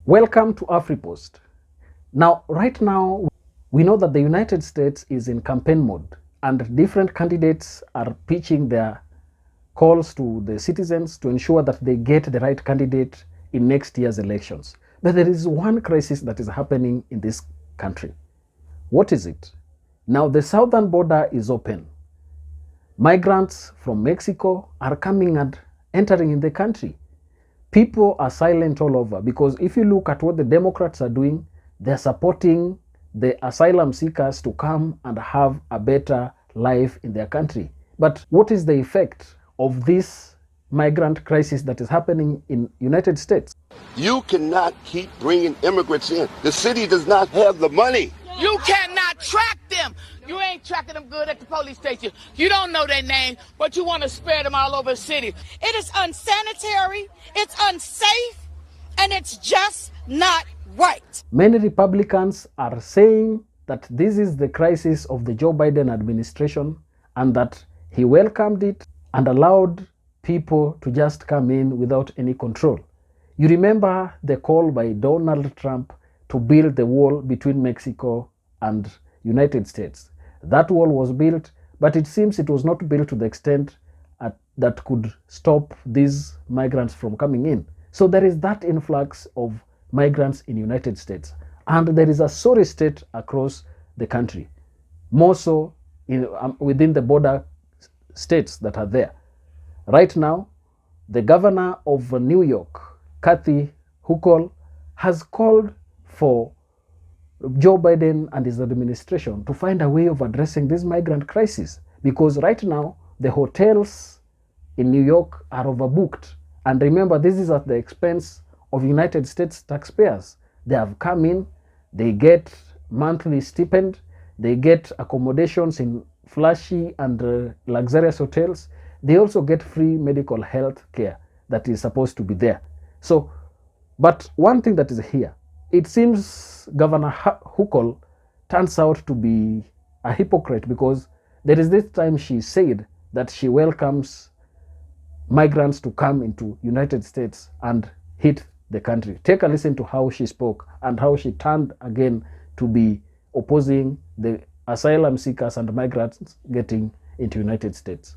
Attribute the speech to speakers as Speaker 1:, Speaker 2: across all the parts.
Speaker 1: Welcome to AfriPost. Now, right now, we know that the United States is in campaign mode and different candidates are pitching their calls to the citizens to ensure that they get the right candidate in next year's elections. But there is one crisis that is happening in this country. What is it? Now, the southern border is open. Migrants from Mexico are coming and entering in the country. People are silent all over because if you look at what the Democrats are doing, they're supporting the asylum seekers to come and have a better life in their country. But what is the effect of this migrant crisis that is happening in United States?
Speaker 2: You cannot keep bringing immigrants in. The city does not have the money.
Speaker 3: You cannot track them. You ain't tracking them good at the police station. You don't know their name, but you want to spread them all over the city.
Speaker 4: It is unsanitary, it's unsafe, and it's just not right.
Speaker 1: Many Republicans are saying that this is the crisis of the Joe Biden administration and that he welcomed it and allowed people to just come in without any control. You remember the call by Donald Trump to build the wall between Mexico and United States. That wall was built, but it seems it was not built to the extent that could stop these migrants from coming in. So there is that influx of migrants in United States. And there is a sorry state across the country, more so within the border states that are there. Right now, the governor of New York, Kathy Hochul, has called for Joe Biden and his administration to find a way of addressing this migrant crisis, because right now the hotels in New York are overbooked. And remember, this is at the expense of United States taxpayers. They have come in, they get monthly stipend, they get accommodations in flashy and luxurious hotels. They also get free medical health care that is supposed to be there. So, but one thing that is here, it seems Governor Hochul turns out to be a hypocrite, because there is this time she said that she welcomes migrants to come into United States and hit the country. Take a listen to how she spoke and how she turned again to be opposing the asylum seekers and migrants getting into United States.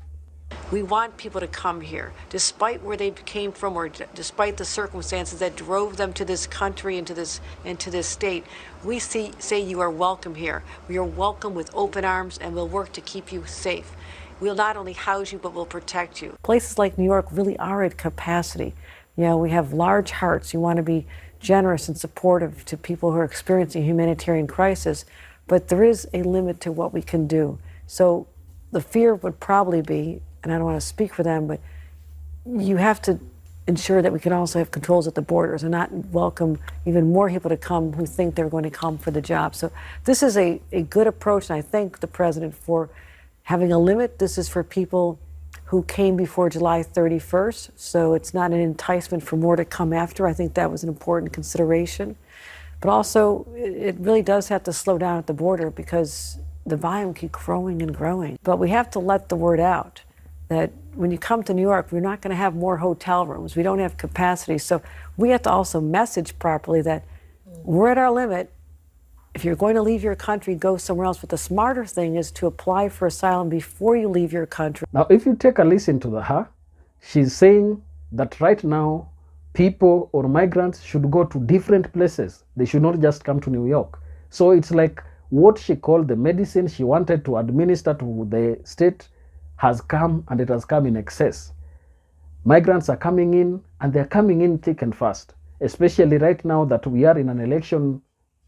Speaker 5: We want people to come here, despite where they came from or despite the circumstances that drove them to this country and to this state. We say you are welcome here. We are welcome with open arms, and we'll work to keep you safe. We'll not only house you, but we'll protect you. Places like New York really are at capacity. You know, we have large hearts. You want to be generous and supportive to people who are experiencing a humanitarian crisis, but there is a limit to what we can do. So the fear would probably be, and I don't want to speak for them, but you have to ensure that we can also have controls at the borders and not welcome even more people to come who think they're going to come for the job. So this is a good approach, and I thank the president for having a limit. This is for people who came before July 31st, so it's not an enticement for more to come after. I think that was an important consideration. But also, it really does have to slow down at the border because the volume keeps growing and growing. But we have to let the word out that when you come to New York, we're not going to have more hotel rooms. We don't have capacity. So we have to also message properly that we're at our limit. If you're going to leave your country, go somewhere else. But the smarter thing is to apply for asylum before you leave your country.
Speaker 1: Now, if you take a listen to her, she's saying that right now, people or migrants should go to different places. They should not just come to New York. So it's like what she called the medicine she wanted to administer to the state has come, and it has come in excess. Migrants are coming in, and they're coming in thick and fast, especially right now that we are in an election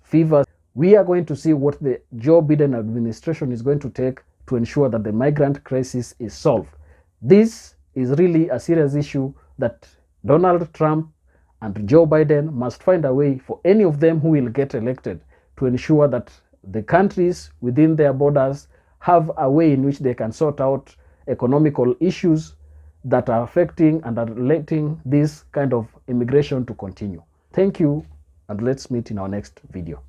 Speaker 1: fever. We are going to see what the Joe Biden administration is going to take to ensure that the migrant crisis is solved. This is really a serious issue that Donald Trump and Joe Biden must find a way for any of them who will get elected to ensure that the countries within their borders have a way in which they can sort out economical issues that are affecting and are letting this kind of immigration to continue. Thank you, and let's meet in our next video.